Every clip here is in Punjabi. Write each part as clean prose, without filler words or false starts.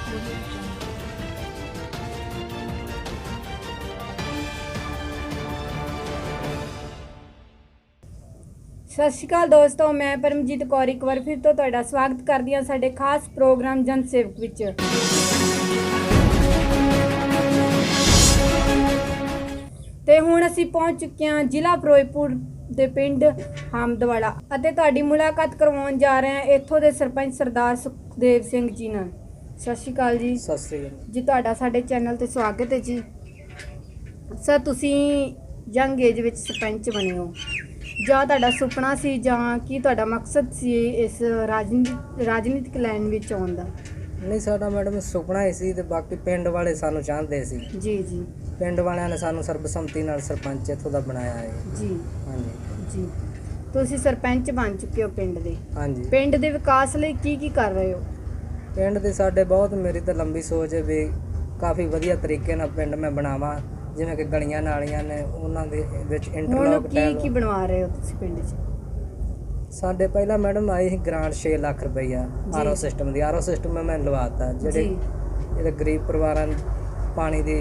सत श्री अकाल दोस्तों, मैं परमजीत कौर एक बार फिर तो तुहाडा स्वागत करदी हां साडे खास प्रोग्राम जन सेवक विच। ते हुण असीं पहुंच चुके हां जिला फिरोजपुर दे पिंड हामदवाला अते तुहाडी मुलाकात करवाउण जा रहे हां इत्थों दे सरपंच सरदार सुखदेव सिंह जी नाल। सत श्री अकाल जी। सत श्री अकाल जी, तुहाडा साडे चैनल ते स्वागत है जी। सर, तुसीं यंग एज विच सरपंच बने हो, ਜਾਂ ਤੁਹਾਡਾ ਸੁਪਨਾ ਸੀ ਜਾਂ ਕੀ ਤੁਹਾਡਾ ਮਕਸਦ ਸੀ ਇਸ ਰਾਜਨੀਤਿਕ ਲਾਈਨ ਵਿੱਚ ਆਉਣ ਦਾ? ਨਹੀਂ, ਸਾਡਾ ਮੈਡਮ ਸੁਪਨਾ ਹੀ ਸੀ ਤੇ ਬਾਕੀ ਪਿੰਡ ਵਾਲੇ ਸਾਨੂੰ ਚਾਹੁੰਦੇ ਸੀ। ਜੀ ਜੀ। ਪਿੰਡ ਵਾਲਿਆਂ ਨੇ ਸਾਨੂੰ ਸਰਬਸੰਮਤੀ ਨਾਲ ਸਰਪੰਚ ਇੱਥੋਂ ਦਾ ਬਣਾਇਆ ਹੈ ਜੀ। ਹਾਂਜੀ ਜੀ, ਤੁਸੀਂ ਸਰਪੰਚ ਬਣ ਚੁੱਕੇ ਹੋ ਪਿੰਡ ਦੇ। ਹਾਂਜੀ। ਪਿੰਡ ਦੇ ਵਿਕਾਸ ਲਈ ਕੀ ਕਰ ਰਹੇ ਹੋ? ਪਿੰਡ ਦੇ ਸਾਡੇ ਬਹੁਤ, ਮੇਰੀ ਤਾਂ ਲੰਬੀ ਸੋਚ ਹੈ ਵੀ ਕਾਫੀ ਵਧੀਆ ਤਰੀਕੇ ਨਾਲ ਪਿੰਡ ਮੈਂ ਬਣਾਵਾਂ, ਜਿਵੇਂ ਕਿ ਗਲੀਆਂ ਨਾਲੀਆਂ ਨੇ ਉਹਨਾਂ ਦੇ ਵਿੱਚ ਇੰਟਰਲੌਕ ਟਾਇਲ। ਕੀ ਬਣਵਾ ਰਹੇ ਹੋ ਤੁਸੀਂ ਪਿੰਡ 'ਚ? ਸਾਡੇ ਪਹਿਲਾਂ ਮੈਡਮ ਆਈ ਸੀ ਗ੍ਰਾਂਟ 6 ਲੱਖ ਰੁਪਈਆ ਆਰਓ ਸਿਸਟਮ ਦੀ। ਆਰਓ ਸਿਸਟਮ ਮੈਂ ਲਵਾਤਾ ਜਿਹੜੇ ਗਰੀਬ ਪਰਿਵਾਰਾਂ ਨੂੰ ਪਾਣੀ ਦੀ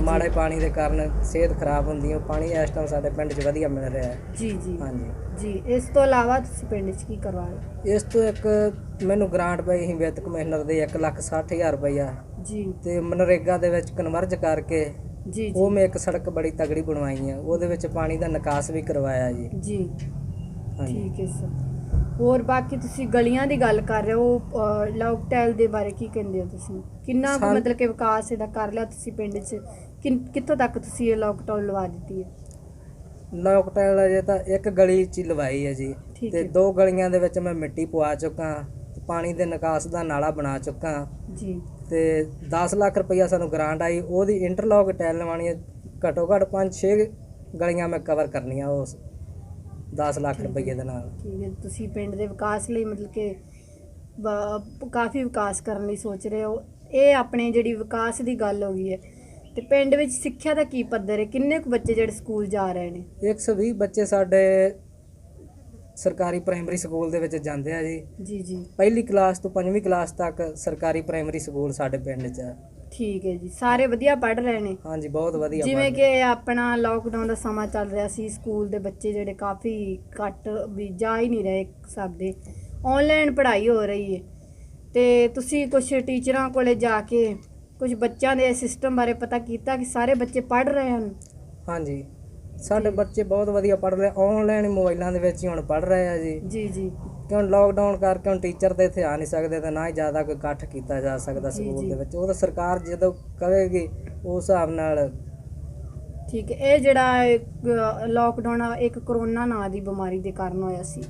ਮਾੜੇ ਪਾਣੀ ਦੇ ਕਾਰਨ ਸਿਹਤ ਖਰਾਬ ਹੁੰਦੀ ਹੈ, ਪਾਣੀ ਇਸ ਟਾਈਮ ਸਾਡੇ ਪਿੰਡ 'ਚ ਵਧੀਆ ਮਿਲ ਰਿਹਾ ਹੈ। ਜੀ ਜੀ। ਹਾਂਜੀ ਜੀ। ਇਸ ਤੋਂ ਇਲਾਵਾ ਤੁਸੀਂ ਪਿੰਡ 'ਚ ਕੀ ਕਰਵਾ ਰਹੇ? ਇਸ ਤੋਂ ਇੱਕ ਮੈਨੂੰ ਗ੍ਰਾਂਟ ਪਈ ਸੀ ਵਿੱਤ ਕਮਿਸ਼ਨਰ ਦੇ 1,60,000 ਰੁਪਈਆ ਜੀ, ਤੇ ਮਨਰੇਗਾ ਦੇ ਵਿੱਚ ਕਨਵਰਜ ਕਰਕੇ ਜੀ ਉਹ ਮੈਂ ਇੱਕ ਸੜਕ ਬੜੀ ਤਗੜੀ ਬਣਵਾਈ ਆ, ਉਹਦੇ ਵਿੱਚ ਪਾਣੀ ਦਾ ਨਿਕਾਸ ਵੀ ਕਰਵਾਇਆ ਜੀ। ਜੀ ਠੀਕ ਹੈ ਸਰ। ਹੋਰ ਬਾਕੀ ਤੁਸੀਂ ਗਲੀਆਂ ਦੀ ਗੱਲ ਕਰ ਰਹੇ ਹੋ, ਲੌਕ ਟਾਇਲ ਦੇ ਬਾਰੇ ਕੀ ਕਹਿੰਦੇ ਹੋ ਤੁਸੀਂ? ਕਿੰਨਾ ਕੁ ਮਤਲਬ ਕਿ ਵਿਕਾਸ ਇਹਦਾ ਕਰ ਲਿਆ ਤੁਸੀਂ ਪਿੰਡ 'ਚ? ਕਿੱਥੋਂ ਤੱਕ ਤੁਸੀਂ ਇਹ ਲੌਕ ਟਾਇਲ ਲਵਾ ਦਿੱਤੀ ਹੈ? ਲੌਕ ਟਾਇਲ ਅਜੇ ਤਾਂ ਇੱਕ ਗਲੀ 'ਚ ਲਵਾਈ ਹੈ ਜੀ, ਤੇ 2 ਗਲੀਆਂ ਦੇ ਵਿੱਚ ਮੈਂ ਮਿੱਟੀ ਪਵਾ ਚੁੱਕਾ, ਪਾਣੀ ਦੇ ਨਿਕਾਸ ਦਾ ਨਾਲਾ ਬਣਾ ਚੁੱਕਾ ਜੀ, ਤੇ 10 ਲੱਖ ਰੁਪਈਆ ਸਾਨੂੰ ਗ੍ਰਾਂਟ ਆਈ, ਉਹਦੀ ਇੰਟਰਲੌਕ ਟਾਇਲ ਲਵਾਉਣੀ ਹੈ। ਘੱਟੋ ਘੱਟ 5-6 ਗਲੀਆਂ ਮੈਂ ਕਵਰ ਕਰਨੀਆਂ ਉਸ 10 ਲੱਖ ਰੁਪਈਏ ਦੇ ਨਾਲ। ਠੀਕ ਹੈ। ਤੁਸੀਂ ਪਿੰਡ ਦੇ ਵਿਕਾਸ ਲਈ ਮਤਲਬ ਕਿ ਕਾਫੀ ਵਿਕਾਸ ਕਰਨ ਲਈ ਸੋਚ ਰਹੇ ਹੋ। ਇਹ ਆਪਣੇ ਜਿਹੜੀ ਵਿਕਾਸ ਦੀ ਗੱਲ ਹੋ ਗਈ ਹੈ, ਤੇ ਪਿੰਡ ਵਿੱਚ ਸਿੱਖਿਆ ਦਾ ਕੀ ਪੱਧਰ ਹੈ? ਕਿੰਨੇ ਕੁ ਬੱਚੇ ਜਿਹੜੇ ਸਕੂਲ ਜਾ ਰਹੇ ਨੇ? 120 ਬੱਚੇ ਸਾਡੇ ਸਰਕਾਰੀ ਪ੍ਰਾਇਮਰੀ ਸਕੂਲ ਦੇ ਵਿੱਚ ਜਾਂਦੇ ਆ ਜੀ। ਜੀ ਜੀ। ਪਹਿਲੀ ਕਲਾਸ ਤੋਂ 5ਵੀਂ ਕਲਾਸ ਤੱਕ ਸਰਕਾਰੀ ਪ੍ਰਾਇਮਰੀ ਸਕੂਲ ਸਾਡੇ ਪਿੰਡ 'ਚ ਆ। ਠੀਕ ਹੈ ਜੀ। ਸਾਰੇ ਵਧੀਆ ਪੜ੍ਹ ਰਹੇ ਨੇ? ਹਾਂਜੀ, ਬਹੁਤ ਵਧੀਆ। ਜਿਵੇਂ ਕਿ ਆਪਣਾ ਲੋਕਡਾਊਨ ਦਾ ਸਮਾਂ ਚੱਲ ਰਿਹਾ ਸੀ, ਸਕੂਲ ਦੇ ਬੱਚੇ ਜਿਹੜੇ ਕਾਫੀ ਘੱਟ ਵੀ ਜਾ ਹੀ ਨਹੀਂ ਰਹੇ ਸਕਦੇ, ਆਨਲਾਈਨ ਪੜ੍ਹਾਈ ਹੋ ਰਹੀ ਹੈ, ਤੇ ਤੁਸੀਂ ਕੁਝ ਟੀਚਰਾਂ ਕੋਲੇ ਜਾ ਕੇ ਕੁਝ ਬੱਚਿਆਂ ਦੇ ਸਿਸਟਮ ਬਾਰੇ ਪਤਾ ਕੀਤਾ ਕਿ ਸਾਰੇ ਬੱਚੇ ਪੜ੍ਹ ਰਹੇ ਹਨ? ਹਾਂਜੀ, ਸਾਡੇ ਬੱਚੇ ਬਹੁਤ ਵਧੀਆ ਪੜ੍ਹ ਰਹੇ, ਆਨਲਾਈਨ ਮੋਬਾਈਲਾਂ ਦੇ ਵਿੱਚ ਹੀ ਹੁਣ ਪੜ੍ਹ ਰਹੇ ਆ ਜੀ। ਜੀ ਜੀ। ਕਿਉਂ ਲੋਕਡਾਊਨ ਕਰਕੇ ਹੁਣ ਟੀਚਰ ਤਾਂ ਇੱਥੇ ਆ ਨਹੀਂ ਸਕਦੇ, ਤੇ ਨਾ ਹੀ ਜ਼ਿਆਦਾ ਕੋਈ ਇਕੱਠ ਕੀਤਾ ਜਾ ਸਕਦਾ ਸਕੂਲ ਦੇ ਵਿੱਚ। ਉਹ ਤਾਂ ਸਰਕਾਰ ਜਦੋਂ ਕਹੇਗੀ ਉਸ ਹਿਸਾਬ ਨਾਲ। ਠੀਕ ਹੈ। ਇਹ ਜਿਹੜਾ ਲੋਕਡਾਊਨ ਇੱਕ ਕਰੋਨਾ ਨਾਂ ਦੀ ਬਿਮਾਰੀ ਦੇ ਕਾਰਨ ਹੋਇਆ ਸੀ,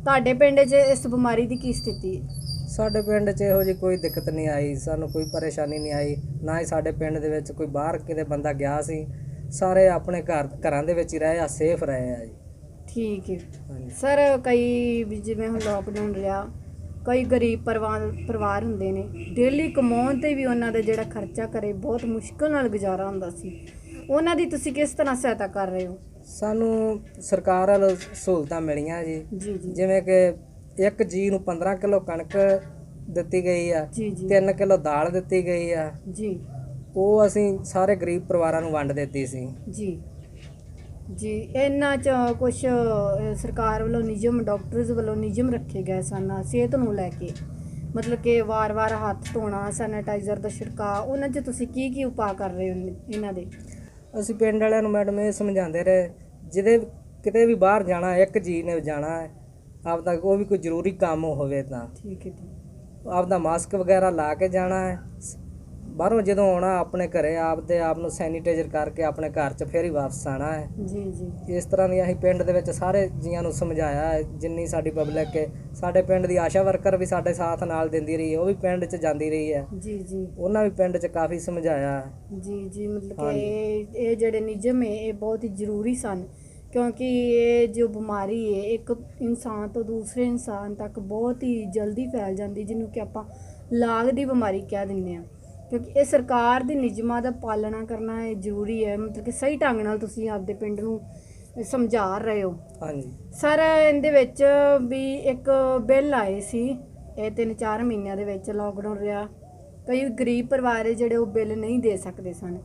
ਤੁਹਾਡੇ ਪਿੰਡ 'ਚ ਇਸ ਬਿਮਾਰੀ ਦੀ ਕੀ ਸਥਿਤੀ ਹੈ? ਸਾਡੇ ਪਿੰਡ 'ਚ ਇਹੋ ਜਿਹੀ ਕੋਈ ਦਿੱਕਤ ਨਹੀਂ ਆਈ, ਸਾਨੂੰ ਕੋਈ ਪਰੇਸ਼ਾਨੀ ਨਹੀਂ ਆਈ, ਨਾ ਹੀ ਸਾਡੇ ਪਿੰਡ ਦੇ ਵਿੱਚ ਕੋਈ ਬਾਹਰ ਕਿਤੇ ਬੰਦਾ ਗਿਆ ਸੀ। ਸਾਰੇ ਆਪਣੇ ਘਰਾਂ ਦੇ ਵਿੱਚ ਹੀ ਰਹੇ ਆ, ਸੇਫ ਰਹੇ ਆ ਜੀ। ਠੀਕ ਹੈ ਸਰ। ਕਈ ਜਿਵੇਂ ਹੁਣ ਲੋਕਡਾਊਨ ਰਿਹਾ, ਕਈ ਗਰੀਬ ਪਰਿਵਾਰ ਹੁੰਦੇ ਨੇ, ਡੇਲੀ ਕਮਾਉਣ 'ਤੇ ਵੀ ਉਹਨਾਂ ਦਾ ਜਿਹੜਾ ਖਰਚਾ ਕਰੇ ਬਹੁਤ ਮੁਸ਼ਕਿਲ ਨਾਲ ਗੁਜ਼ਾਰਾ ਹੁੰਦਾ ਸੀ, ਉਹਨਾਂ ਦੀ ਤੁਸੀਂ ਕਿਸ ਤਰ੍ਹਾਂ ਸਹਾਇਤਾ ਕਰ ਰਹੇ ਹੋ? ਸਾਨੂੰ ਸਰਕਾਰ ਵੱਲੋਂ ਸਹੂਲਤਾਂ ਮਿਲੀਆਂ ਜੀ। ਜਿਵੇਂ ਕਿ ਇੱਕ ਜੀ ਨੂੰ 15 ਕਿਲੋ ਕਣਕ ਦਿੱਤੀ ਗਈ ਆ, 3 ਕਿਲੋ ਦਾਲ ਦਿੱਤੀ ਗਈ ਆ ਜੀ, ਉਹ ਅਸੀਂ ਸਾਰੇ ਗਰੀਬ ਪਰਿਵਾਰਾਂ ਨੂੰ ਵੰਡ ਦਿੱਤੀ ਸੀ। ਜੀ ਜੀ। ਇਹਨਾਂ 'ਚ ਕੁਛ ਸਰਕਾਰ ਵੱਲੋਂ ਨਿਯਮ, ਡਾਕਟਰਸ ਵੱਲੋਂ ਨਿਯਮ ਰੱਖੇ ਗਏ ਸਨ ਸਿਹਤ ਨੂੰ ਲੈ ਕੇ, ਮਤਲਬ ਕਿ ਵਾਰ-ਵਾਰ ਹੱਥ ਧੋਣਾ, ਸੈਨੀਟਾਈਜ਼ਰ ਦਾ ਛਿੜਕਾਅ, ਉਹਨਾਂ 'ਚ ਤੁਸੀਂ ਕੀ ਉਪਾਅ ਕਰ ਰਹੇ ਹੋ ਇਹਨਾਂ ਦੇ? ਅਸੀਂ ਪਿੰਡ ਵਾਲਿਆਂ ਨੂੰ ਮੈਡਮ ਇਹ ਸਮਝਾਉਂਦੇ ਰਹੇ, ਜਿਹਦੇ ਕਿਤੇ ਵੀ ਬਾਹਰ ਜਾਣਾ, ਇੱਕ ਜੀ ਨੇ ਜਾਣਾ ਹੈ ਆਪਦਾ, ਉਹ ਵੀ ਕੋਈ ਜ਼ਰੂਰੀ ਕੰਮ ਹੋਵੇ ਤਾਂ ਠੀਕ ਹੈ, ਆਪਦਾ ਮਾਸਕ ਵਗੈਰਾ ਲਾ ਕੇ ਜਾਣਾ ਹੈ। ਬਾਹਰੋਂ ਜਦੋਂ ਆਉਣਾ ਆਪਣੇ ਘਰੇ ਆਪਦੇ ਆਪ ਨੂੰ ਸੈਨੀਟਾਈਜ਼ਰ ਕਰਕੇ ਆਪਣੇ ਘਰ 'ਚ ਫਿਰ ਹੀ ਵਾਪਸ ਆਉਣਾ ਹੈ। ਜੀ ਜੀ। ਇਸ ਤਰ੍ਹਾਂ ਦੀ ਅਸੀਂ ਪਿੰਡ ਦੇ ਵਿੱਚ ਸਾਰੇ ਜੀਆਂ ਨੂੰ ਸਮਝਾਇਆ ਹੈ, ਜਿੰਨੀ ਸਾਡੀ ਪਬਲਿਕ ਹੈ। ਸਾਡੇ ਪਿੰਡ ਦੀ ਆਸ਼ਾ ਵਰਕਰ ਵੀ ਸਾਡੇ ਸਾਥ ਨਾਲ ਦਿੰਦੀ ਰਹੀ ਹੈ, ਉਹ ਵੀ ਪਿੰਡ 'ਚ ਜਾਂਦੀ ਰਹੀ ਹੈ। ਜੀ ਜੀ। ਉਹਨਾਂ ਵੀ ਪਿੰਡ 'ਚ ਕਾਫੀ ਸਮਝਾਇਆ। ਜੀ ਜੀ। ਮਤਲਬ ਕਿ ਇਹ ਜਿਹੜੇ ਨਿਯਮ ਹੈ ਇਹ ਬਹੁਤ ਹੀ ਜ਼ਰੂਰੀ ਸਨ, ਕਿਉਂਕਿ ਇਹ ਜੋ ਬਿਮਾਰੀ ਹੈ ਇੱਕ ਇਨਸਾਨ ਤੋਂ ਦੂਸਰੇ ਇਨਸਾਨ ਤੱਕ ਬਹੁਤ ਹੀ ਜਲਦੀ ਫੈਲ ਜਾਂਦੀ, ਜਿਹਨੂੰ ਕਿ ਆਪਾਂ ਲਾਗ ਦੀ ਬਿਮਾਰੀ ਕਹਿ ਦਿੰਦੇ ਹਾਂ। ਕਿਉਂਕਿ ਇਹ ਸਰਕਾਰ ਦੇ ਨਿਯਮਾਂ ਦਾ ਪਾਲਣਾ ਕਰਨਾ ਇਹ ਜ਼ਰੂਰੀ ਹੈ, ਮਤਲਬ ਕਿ ਸਹੀ ਢੰਗ ਨਾਲ ਤੁਸੀਂ ਆਪਦੇ ਪਿੰਡ ਨੂੰ ਸਮਝਾ ਰਹੇ ਹੋ। ਹਾਂਜੀ ਸਰ। ਇਹਦੇ ਵਿੱਚ ਵੀ ਇੱਕ ਬਿੱਲ ਆਏ ਸੀ, ਇਹ 3-4 ਮਹੀਨਿਆਂ ਦੇ ਵਿੱਚ ਲੋਕਡਾਊਨ ਰਿਹਾ, ਕਈ ਗਰੀਬ ਪਰਿਵਾਰ ਹੈ ਜਿਹੜੇ ਉਹ ਬਿੱਲ ਨਹੀਂ ਦੇ ਸਕਦੇ ਸਨ।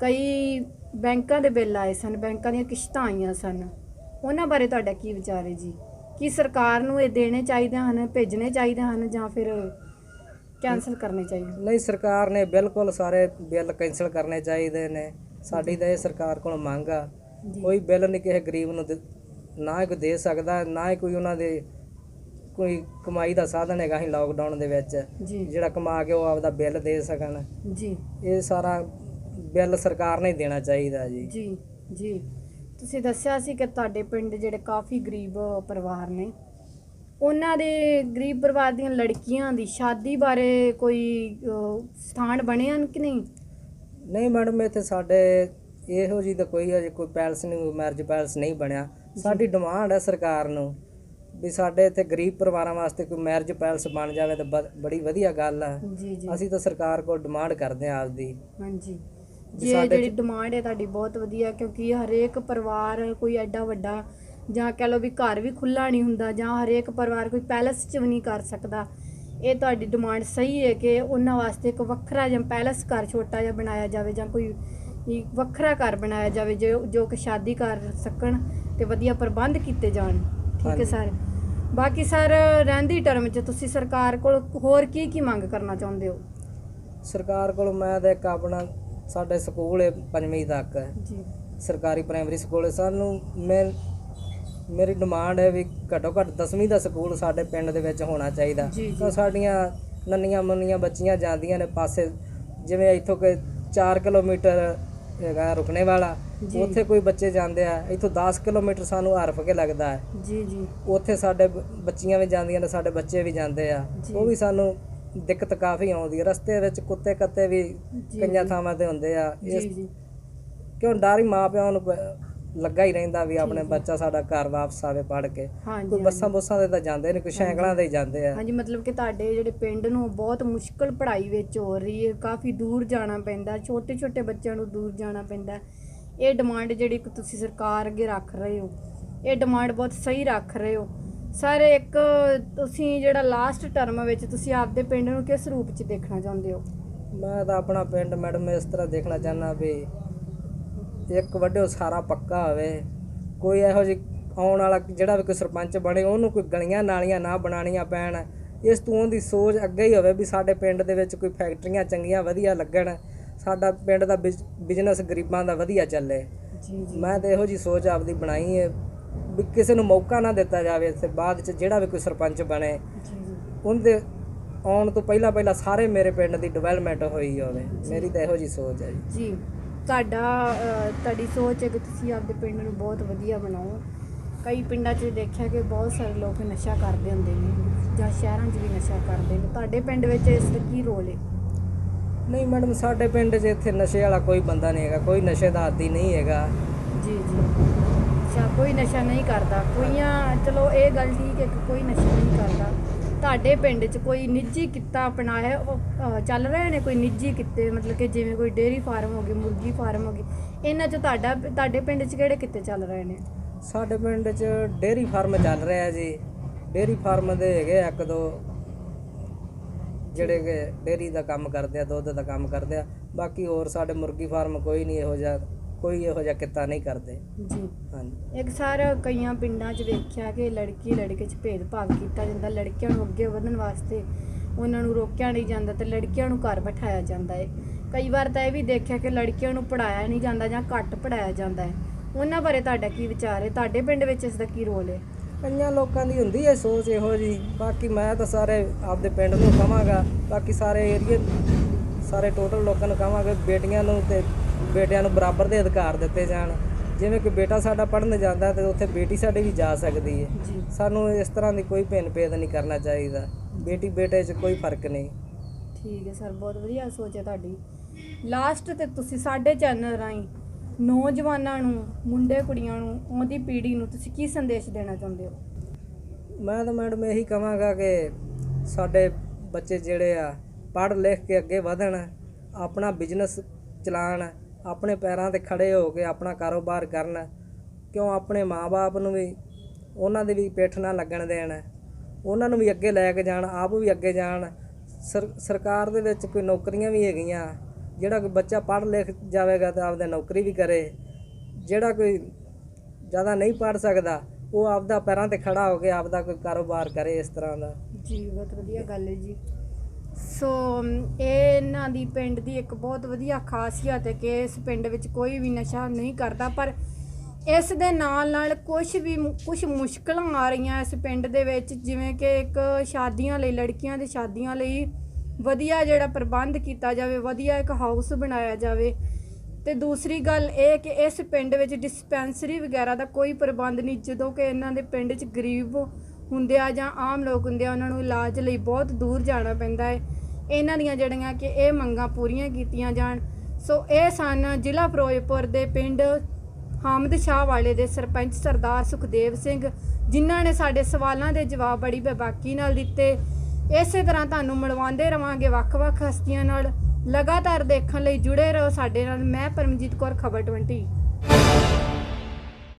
ਕਈ ਬੈਂਕਾਂ ਦੇ ਬਿੱਲ ਆਏ ਸਨ, ਬੈਂਕਾਂ ਦੀਆਂ ਕਿਸ਼ਤਾਂ ਆਈਆਂ ਸਨ, ਉਹਨਾਂ ਬਾਰੇ ਤੁਹਾਡਾ ਕੀ ਵਿਚਾਰ ਹੈ ਜੀ? ਕੀ ਸਰਕਾਰ ਨੂੰ ਇਹ ਦੇਣੇ ਚਾਹੀਦੇ ਹਨ, ਭੇਜਣੇ ਚਾਹੀਦੇ ਹਨ, ਜਾਂ ਫਿਰ ਕੈਂਸਲ ਕਰਨੇ ਚਾਹੀਦੇ? ਨਹੀਂ, ਸਰਕਾਰ ਨੇ ਬਿਲਕੁਲ ਸਾਰੇ ਬਿੱਲ ਕੈਂਸਲ ਕਰਨੇ ਚਾਹੀਦੇ ਨੇ। ਸਾਡੀ ਤਾਂ ਇਹ ਸਰਕਾਰ ਕੋਲ ਮੰਗ ਆ, ਕੋਈ ਬਿੱਲ ਨਹੀਂ ਕਿਸੇ ਗਰੀਬ ਨੂੰ ਨਾ ਹੀ ਕੋਈ ਦੇ ਸਕਦਾ, ਨਾ ਹੀ ਕੋਈ ਉਹਨਾਂ ਦੇ ਕੋਈ ਕਮਾਈ ਦਾ ਸਾਧਨ ਹੈਗਾ ਅਸੀਂ ਲਾਕਡਾਊਨ ਦੇ ਵਿੱਚ ਜਿਹੜਾ ਕਮਾ ਕੇ ਉਹ ਆਪਦਾ ਬਿੱਲ ਦੇ ਸਕਣ ਜੀ। ਇਹ ਸਾਰਾ ਬਿੱਲ ਸਰਕਾਰ ਨੇ ਦੇਣਾ ਚਾਹੀਦਾ ਜੀ। ਜੀ ਜੀ, ਤੁਸੀਂ ਦੱਸਿਆ ਸੀ ਕਿ ਤੁਹਾਡੇ ਪਿੰਡ ਜਿਹੜੇ ਕਾਫੀ ਗਰੀਬ ਪਰਿਵਾਰ ਨੇ, ਉਹਨਾਂ ਦੇ ਗਰੀਬ ਪਰਿਵਾਰ ਦੀਆਂ ਲੜਕੀਆਂ ਦੀ ਸ਼ਾਦੀ ਬਾਰੇ ਕੋਈ ਸਥਾਨ ਬਣੇ ਹਨ ਕਿ ਨਹੀਂ? ਨਹੀਂ ਮੈਡਮ, ਇੱਥੇ ਸਾਡੇ ਇਹੋ ਜਿਹੀ ਤਾਂ ਕੋਈ ਅਜੇ ਕੋਈ ਪੈਲਸ ਨਹੀਂ, ਮੈਰਿਜ ਪੈਲਸ ਨਹੀਂ ਬਣਿਆ। ਸਾਡੀ ਡਿਮਾਂਡ ਹੈ ਸਰਕਾਰ ਨੂੰ ਵੀ ਸਾਡੇ ਇੱਥੇ ਗਰੀਬ ਪਰਿਵਾਰਾਂ ਵਾਸਤੇ ਕੋਈ ਮੈਰਿਜ ਪੈਲਸ ਬਣ ਜਾਵੇ ਤਾਂ ਬੜੀ ਵਧੀਆ ਗੱਲ ਆ। ਅਸੀਂ ਤਾਂ ਸਰਕਾਰ ਕੋਲ ਡਿਮਾਂਡ ਕਰਦੇ ਹਾਂ ਆਪਦੀ। ਹਾਂਜੀ ਜੀ, ਇਹ ਜਿਹੜੀ ਡਿਮਾਂਡ ਹੈ ਤੁਹਾਡੀ ਬਹੁਤ ਵਧੀਆ, ਕਿਉਂਕਿ ਹਰੇਕ ਪਰਿਵਾਰ ਕੋਈ ਐਡਾ ਵੱਡਾ ਜਾਂ ਕਹਿ ਲਓ ਵੀ ਘਰ ਵੀ ਖੁੱਲ੍ਹਾ ਨਹੀਂ ਹੁੰਦਾ, ਜਾਂ ਹਰੇਕ ਪਰਿਵਾਰ ਕੋਈ ਪੈਲਸ 'ਚ ਵੀ ਨਹੀਂ ਕਰ ਸਕਦਾ। ਇਹ ਤੁਹਾਡੀ ਡਿਮਾਂਡ ਸਹੀ ਹੈ ਕਿ ਉਹਨਾਂ ਵਾਸਤੇ ਇੱਕ ਵੱਖਰਾ ਜਾਂ ਪੈਲਸ ਘਰ ਛੋਟਾ ਜਿਹਾ ਬਣਾਇਆ ਜਾਵੇ, ਜਾਂ ਕੋਈ ਵੱਖਰਾ ਘਰ ਬਣਾਇਆ ਜਾਵੇ ਜੋ ਕਿ ਸ਼ਾਦੀ ਕਰ ਸਕਣ ਅਤੇ ਵਧੀਆ ਪ੍ਰਬੰਧ ਕੀਤੇ ਜਾਣ। ਠੀਕ ਹੈ ਸਰ। ਬਾਕੀ ਸਰ, ਰਹਿੰਦੀ ਟਰਮ 'ਚ ਤੁਸੀਂ ਸਰਕਾਰ ਕੋਲ ਹੋਰ ਕੀ ਮੰਗ ਕਰਨਾ ਚਾਹੁੰਦੇ ਹੋ? ਸਰਕਾਰ ਕੋਲ ਮੈਂ ਤਾਂ ਇੱਕ ਆਪਣਾ ਸਾਡੇ ਸਕੂਲ ਹੈ 5ਵੀਂ ਤੱਕ ਜੀ, ਸਰਕਾਰੀ ਪ੍ਰਾਇਮਰੀ ਸਕੂਲ ਹੈ। ਸਾਨੂੰ ਮੇਰੀ ਡਿਮਾਂਡ ਹੈ ਵੀ ਘੱਟੋ ਘੱਟ 10ਵੀਂ ਦਾ ਸਕੂਲ ਸਾਡੇ ਪਿੰਡ ਦੇ ਵਿੱਚ ਹੋਣਾ ਚਾਹੀਦਾ। ਤਾਂ ਸਾਡੀਆਂ ਨੰਨੀਆਂ ਮੁੰਨੀਆਂ ਬੱਚੀਆਂ ਜਾਂਦੀਆਂ ਨੇ ਪਾਸੇ, ਜਿਵੇਂ ਇੱਥੋਂ ਕਿ 4 ਕਿਲੋਮੀਟਰ ਹੈਗਾ ਰੁਕਣੇ ਵਾਲਾ, ਉੱਥੇ ਕੋਈ ਬੱਚੇ ਜਾਂਦੇ ਆ। ਇੱਥੋਂ 10 ਕਿਲੋਮੀਟਰ ਸਾਨੂੰ ਹਰਫ ਕੇ ਲੱਗਦਾ ਹੈ ਜੀ ਜੀ, ਉੱਥੇ ਸਾਡੇ ਬੱਚੀਆਂ ਵੀ ਜਾਂਦੀਆਂ ਨੇ, ਸਾਡੇ ਬੱਚੇ ਵੀ ਜਾਂਦੇ ਆ। ਉਹ ਵੀ ਸਾਨੂੰ ਦਿੱਕਤ ਕਾਫੀ ਆਉਂਦੀ ਹੈ। ਰਸਤੇ ਵਿੱਚ ਕੁੱਤੇ ਕੱਤੇ ਵੀ ਕਈਆਂ ਥਾਵਾਂ ਤੇ ਹੁੰਦੇ ਆ। ਕਿਉਂ ਡਰ ਹੀ ਮਾਂ ਪਿਓ ਨੂੰ ਲੱਗਾ ਹੀ ਰਹਿੰਦਾ ਵੀ ਆਪਣੇ ਬੱਚਾ ਸਾਡਾ ਘਰ ਵਾਪਸ ਆਵੇ ਪੜ੍ਹ ਕੇ। ਕੋਈ ਬੱਸਾਂ ਬੁੱਸਾਂ ਦੇ ਤਾਂ ਜਾਂਦੇ ਨਹੀਂ, ਕੋਈ ਸਾਈਕਲਾਂ ਤੇ ਹੀ ਜਾਂਦੇ ਆ। ਹਾਂਜੀ, ਮਤਲਬ ਕਿ ਤੁਹਾਡੇ ਜਿਹੜੇ ਪਿੰਡ ਨੂੰ ਬਹੁਤ ਮੁਸ਼ਕਲ ਪੜ੍ਹਾਈ ਵਿੱਚ ਹੋ ਰਹੀ ਹੈ, ਕਾਫੀ ਦੂਰ ਜਾਣਾ ਪੈਂਦਾ, ਛੋਟੇ ਛੋਟੇ ਬੱਚਿਆਂ ਨੂੰ ਦੂਰ ਜਾਣਾ ਪੈਂਦਾ। ਇਹ ਡਿਮਾਂਡ ਜਿਹੜੀ ਤੁਸੀਂ ਸਰਕਾਰ ਅੱਗੇ ਰੱਖ ਰਹੇ ਹੋ, ਇਹ ਡਿਮਾਂਡ ਬਹੁਤ ਸਹੀ ਰੱਖ ਰਹੇ ਹੋ ਸਰ। ਇੱਕ ਤੁਸੀਂ ਜਿਹੜਾ ਲਾਸਟ ਟਰਮ ਵਿੱਚ ਤੁਸੀਂ ਆਪਦੇ ਪਿੰਡ ਨੂੰ ਕਿਸ ਰੂਪ 'ਚ ਦੇਖਣਾ ਚਾਹੁੰਦੇ ਹੋ? ਮੈਂ ਤਾਂ ਆਪਣਾ ਪਿੰਡ ਮੈਡਮ ਇਸ ਤਰ੍ਹਾਂ ਦੇਖਣਾ ਚਾਹੁੰਦਾ ਵੀ ਇੱਕ ਵੱਡੇ ਸਾਰਾ ਪੱਕਾ ਹੋਵੇ। ਕੋਈ ਇਹੋ ਜਿਹੀ ਆਉਣ ਵਾਲਾ ਜਿਹੜਾ ਵੀ ਕੋਈ ਸਰਪੰਚ ਬਣੇ, ਉਹਨੂੰ ਕੋਈ ਗਲੀਆਂ ਨਾਲੀਆਂ ਨਾ ਬਣਾਉਣੀਆਂ ਪੈਣ। ਇਸ ਤੋਂ ਉਹਦੀ ਸੋਚ ਅੱਗੇ ਹੀ ਹੋਵੇ ਵੀ ਸਾਡੇ ਪਿੰਡ ਦੇ ਵਿੱਚ ਕੋਈ ਫੈਕਟਰੀਆਂ ਚੰਗੀਆਂ ਵਧੀਆ ਲੱਗਣ, ਸਾਡਾ ਪਿੰਡ ਦਾ ਬਿਜ਼ਨਸ ਗਰੀਬਾਂ ਦਾ ਵਧੀਆ ਚੱਲੇ। ਮੈਂ ਤਾਂ ਇਹੋ ਜਿਹੀ ਸੋਚ ਆਪਦੀ ਬਣਾਈ ਹੈ ਵੀ ਕਿਸੇ ਨੂੰ ਮੌਕਾ ਨਾ ਦਿੱਤਾ ਜਾਵੇ ਤੇ ਬਾਅਦ 'ਚ ਜਿਹੜਾ ਵੀ ਕੋਈ ਸਰਪੰਚ ਬਣੇ ਉਹਦੇ ਆਉਣ ਤੋਂ ਪਹਿਲਾਂ ਸਾਰੇ ਮੇਰੇ ਪਿੰਡ ਦੀ ਡਿਵੈਲਪਮੈਂਟ ਹੋਈ ਹੋਵੇ। ਮੇਰੀ ਤਾਂ ਇਹੋ ਜਿਹੀ ਸੋਚ ਹੈ ਜੀ। ਤੁਹਾਡੀ ਸੋਚ ਹੈ ਕਿ ਤੁਸੀਂ ਆਪਦੇ ਪਿੰਡ ਨੂੰ ਬਹੁਤ ਵਧੀਆ ਬਣਾਓ। ਕਈ ਪਿੰਡਾਂ 'ਚ ਦੇਖਿਆ ਕਿ ਬਹੁਤ ਸਾਰੇ ਲੋਕ ਨਸ਼ਾ ਕਰਦੇ ਹੁੰਦੇ ਨੇ, ਜਾਂ ਸ਼ਹਿਰਾਂ 'ਚ ਵੀ ਨਸ਼ਾ ਕਰਦੇ ਨੇ। ਤੁਹਾਡੇ ਪਿੰਡ ਵਿੱਚ ਇਸ ਦਾ ਕੀ ਰੋਲ ਹੈ? ਨਹੀਂ ਮੈਡਮ, ਸਾਡੇ ਪਿੰਡ 'ਚ ਇੱਥੇ ਨਸ਼ੇ ਵਾਲਾ ਕੋਈ ਬੰਦਾ ਨਹੀਂ ਹੈਗਾ, ਕੋਈ ਨਸ਼ੇ ਦਾ ਆਦੀ ਨਹੀਂ ਹੈਗਾ ਜੀ ਜੀ। ਅੱਛਾ, ਕੋਈ ਨਸ਼ਾ ਨਹੀਂ ਕਰਦਾ। ਚਲੋ ਇਹ ਗੱਲ ਠੀਕ ਹੈ ਕਿ ਕੋਈ ਨਸ਼ਾ ਨਹੀਂ ਕਰਦਾ। ਤੁਹਾਡੇ ਪਿੰਡ 'ਚ ਕੋਈ ਨਿੱਜੀ ਕਿੱਤਾ ਅਪਣਾਇਆ ਚੱਲ ਰਹੇ ਨੇ? ਕੋਈ ਨਿੱਜੀ ਕਿੱਤੇ, ਮਤਲਬ ਕਿ ਜਿਵੇਂ ਕੋਈ ਡੇਅਰੀ ਫਾਰਮ ਹੋ ਗਈ, ਮੁਰਗੀ ਫਾਰਮ ਹੋ ਗਈ, ਇਹਨਾਂ 'ਚ ਤੁਹਾਡੇ ਪਿੰਡ 'ਚ ਕਿਹੜੇ ਕਿੱਤੇ ਚੱਲ ਰਹੇ ਨੇ? ਸਾਡੇ ਪਿੰਡ 'ਚ ਡੇਅਰੀ ਫਾਰਮ ਚੱਲ ਰਿਹਾ ਜੀ। ਡੇਅਰੀ ਫਾਰਮ ਦੇ ਹੈਗੇ ਇੱਕ ਦੋ ਜਿਹੜੇ ਕਿ ਡੇਅਰੀ ਦਾ ਕੰਮ ਕਰਦੇ ਆ, ਦੁੱਧ ਦਾ ਕੰਮ ਕਰਦੇ ਆ। ਬਾਕੀ ਹੋਰ ਸਾਡੇ ਮੁਰਗੀ ਫਾਰਮ ਕੋਈ ਇਹੋ ਜਿਹਾ ਕਿੱਤਾ ਨਹੀਂ ਕਰਦੇ ਜੀ। ਹਾਂਜੀ, ਇੱਕ ਸਰ ਕਈਆਂ ਪਿੰਡਾਂ 'ਚ ਵੇਖਿਆ ਕਿ ਲੜਕੇ 'ਚ ਭੇਦਭਾਵ ਕੀਤਾ ਜਾਂਦਾ। ਲੜਕੀਆਂ ਨੂੰ ਅੱਗੇ ਵਧਣ ਵਾਸਤੇ ਉਹਨਾਂ ਨੂੰ ਰੋਕਿਆ ਨਹੀਂ ਜਾਂਦਾ ਤੇ ਲੜਕੀਆਂ ਨੂੰ ਘਰ ਬਿਠਾਇਆ ਜਾਂਦਾ ਹੈ। ਕਈ ਵਾਰ ਤਾਂ ਇਹ ਵੀ ਦੇਖਿਆ ਕਿ ਲੜਕੀਆਂ ਨੂੰ ਪੜ੍ਹਾਇਆ ਨਹੀਂ ਜਾਂਦਾ ਜਾਂ ਘੱਟ ਪੜ੍ਹਾਇਆ ਜਾਂਦਾ ਹੈ। ਉਹਨਾਂ ਬਾਰੇ ਤੁਹਾਡਾ ਕੀ ਵਿਚਾਰ ਹੈ? ਤੁਹਾਡੇ ਪਿੰਡ ਵਿੱਚ ਇਸ ਦਾ ਕੀ ਰੋਲ ਹੈ? ਕਈਆਂ ਲੋਕਾਂ ਦੀ ਹੁੰਦੀ ਹੈ ਸੋਚ ਇਹੋ ਜਿਹੀ। ਬਾਕੀ ਮੈਂ ਤਾਂ ਸਾਰੇ ਆਪਦੇ ਪਿੰਡ ਨੂੰ ਕਹਾਂਗਾ, ਬਾਕੀ ਸਾਰੇ ਏਰੀਏ ਸਾਰੇ ਟੋਟਲ ਲੋਕਾਂ ਨੂੰ ਕਹਾਂਗੇ ਬੇਟੀਆਂ ਨੂੰ ਤੇ ਬੇਟਿਆਂ ਨੂੰ ਬਰਾਬਰ ਦੇ ਅਧਿਕਾਰ ਦਿੱਤੇ ਜਾਣ। ਜਿਵੇਂ ਕਿ ਬੇਟਾ ਸਾਡਾ ਪੜ੍ਹਨ ਜਾਂਦਾ ਤੇ ਉੱਥੇ ਬੇਟੀ ਸਾਡੀ ਵੀ ਜਾ ਸਕਦੀ ਹੈ। ਸਾਨੂੰ ਇਸ ਤਰ੍ਹਾਂ ਦੀ ਕੋਈ ਭੇਦ ਨਹੀਂ ਕਰਨਾ ਚਾਹੀਦਾ। ਬੇਟੀ ਬੇਟੇ 'ਚ ਕੋਈ ਫਰਕ ਨਹੀਂ। ਠੀਕ ਹੈ ਸਰ, ਬਹੁਤ ਵਧੀਆ ਸੋਚ ਹੈ ਤੁਹਾਡੀ। ਲਾਸਟ ਤੇ ਤੁਸੀਂ ਸਾਡੇ ਚੈਨਲ ਰਾਹੀਂ ਨੌਜਵਾਨਾਂ ਨੂੰ, ਮੁੰਡੇ ਕੁੜੀਆਂ ਨੂੰ, ਆਉਂਦੀ ਪੀੜ੍ਹੀ ਨੂੰ ਤੁਸੀਂ ਕੀ ਸੰਦੇਸ਼ ਦੇਣਾ ਚਾਹੁੰਦੇ ਹੋ? ਮੈਂ ਤਾਂ ਮੈਡਮ ਇਹੀ ਕਹਾਂਗਾ ਕਿ ਸਾਡੇ ਬੱਚੇ ਜਿਹੜੇ ਆ ਪੜ੍ਹ ਲਿਖ ਕੇ ਅੱਗੇ ਵਧਣ, ਆਪਣਾ ਬਿਜ਼ਨਸ ਚਲਾਉਣ, ਆਪਣੇ ਪੈਰਾਂ 'ਤੇ ਖੜ੍ਹੇ ਹੋ ਕੇ ਆਪਣਾ ਕਾਰੋਬਾਰ ਕਰਨ। ਕਿਉਂ ਆਪਣੇ ਮਾਂ-ਬਾਪ ਨੂੰ ਵੀ ਉਹਨਾਂ ਦੀ ਵੀ ਪਿੱਠ ਨਾ ਲੱਗਣ ਦੇਣ, ਉਹਨਾਂ ਨੂੰ ਵੀ ਅੱਗੇ ਲੈ ਕੇ ਜਾਣ, ਆਪ ਵੀ ਅੱਗੇ ਜਾਣ। ਸਰਕਾਰ ਦੇ ਵਿੱਚ ਕੋਈ ਨੌਕਰੀਆਂ ਵੀ ਹੈਗੀਆਂ, ਜਿਹੜਾ ਕੋਈ ਬੱਚਾ ਪੜ੍ਹ ਲਿਖ ਜਾਵੇਗਾ ਤਾਂ ਆਪਦਾ ਨੌਕਰੀ ਵੀ ਕਰੇ। ਜਿਹੜਾ ਕੋਈ ਜ਼ਿਆਦਾ ਨਹੀਂ ਪੜ੍ਹ ਸਕਦਾ ਉਹ ਆਪਦਾ ਪੈਰਾਂ ਤੇ ਖੜਾ ਹੋ ਕੇ ਆਪਦਾ ਕੋਈ ਕਾਰੋਬਾਰ ਕਰੇ ਇਸ ਤਰ੍ਹਾਂ ਦਾ। ਜੀ ਬਹੁਤ ਵਧੀਆ ਗੱਲ ਹੈ ਜੀ। ਸੋ ਇਹਨਾਂ ਦੀ ਪਿੰਡ ਦੀ ਇੱਕ ਬਹੁਤ ਵਧੀਆ ਖਾਸੀਅਤ ਹੈ ਕਿ ਇਸ ਪਿੰਡ ਵਿੱਚ ਕੋਈ ਵੀ ਨਸ਼ਾ ਨਹੀਂ ਕਰਦਾ, ਪਰ ਇਸ ਦੇ ਨਾਲ ਕੁਝ ਮੁਸ਼ਕਲਾਂ ਆ ਰਹੀਆਂ ਇਸ ਪਿੰਡ ਦੇ ਵਿੱਚ, ਜਿਵੇਂ ਕਿ ਇੱਕ ਸ਼ਾਦੀਆਂ ਲਈ, ਲੜਕੀਆਂ ਦੀ ਸ਼ਾਦੀਆਂ ਲਈ ਵਧੀਆ ਜਿਹੜਾ ਪ੍ਰਬੰਧ ਕੀਤਾ ਜਾਵੇ, ਵਧੀਆ ਇੱਕ ਹਾਊਸ ਬਣਾਇਆ ਜਾਵੇ। ਤੇ ਦੂਸਰੀ ਗੱਲ ਇਹ ਕਿ ਇਸ ਪਿੰਡ ਵਿੱਚ ਡਿਸਪੈਂਸਰੀ ਵਗੈਰਾ ਦਾ ਕੋਈ ਪ੍ਰਬੰਧ ਨਹੀਂ, ਜਦੋਂ ਕਿ ਇਹਨਾਂ ਦੇ ਪਿੰਡ 'ਚ ਗਰੀਬ ਹੁੰਦੇ ਆ ਜਾਂ ਆਮ ਲੋਕ ਹੁੰਦੇ ਆ, ਉਹਨਾਂ ਨੂੰ ਇਲਾਜ ਲਈ ਬਹੁਤ ਦੂਰ ਜਾਣਾ ਪੈਂਦਾ ਹੈ। ਇਹਨਾਂ ਦੀਆਂ ਜਿਹੜੀਆਂ ਕਿ ਇਹ ਮੰਗਾਂ ਪੂਰੀਆਂ ਕੀਤੀਆਂ ਜਾਣ। ਸੋ ਇਹ ਸਨ ਜ਼ਿਲ੍ਹਾ ਫਿਰੋਜ਼ਪੁਰ ਦੇ ਪਿੰਡ ਹਾਮਦ ਸ਼ਾਹ ਵਾਲੇ ਦੇ ਸਰਪੰਚ ਸਰਦਾਰ ਸੁਖਦੇਵ ਸਿੰਘ, ਜਿਨ੍ਹਾਂ ਨੇ ਸਾਡੇ ਸਵਾਲਾਂ ਦੇ ਜਵਾਬ ਬੜੀ ਬੇਬਾਕੀ ਨਾਲ ਦਿੱਤੇ। ਇਸੇ ਤਰ੍ਹਾਂ ਤੁਹਾਨੂੰ ਮਿਲਵਾਉਂਦੇ ਰਵਾਂਗੇ ਵੱਖ-ਵੱਖ ਹਸਤੀਆਂ ਨਾਲ। ਲਗਾਤਾਰ ਦੇਖਣ ਲਈ ਜੁੜੇ ਰਹੋ ਸਾਡੇ ਨਾਲ। ਮੈਂ ਪਰਮਜੀਤ ਕੌਰ, ਖਬਰ 20।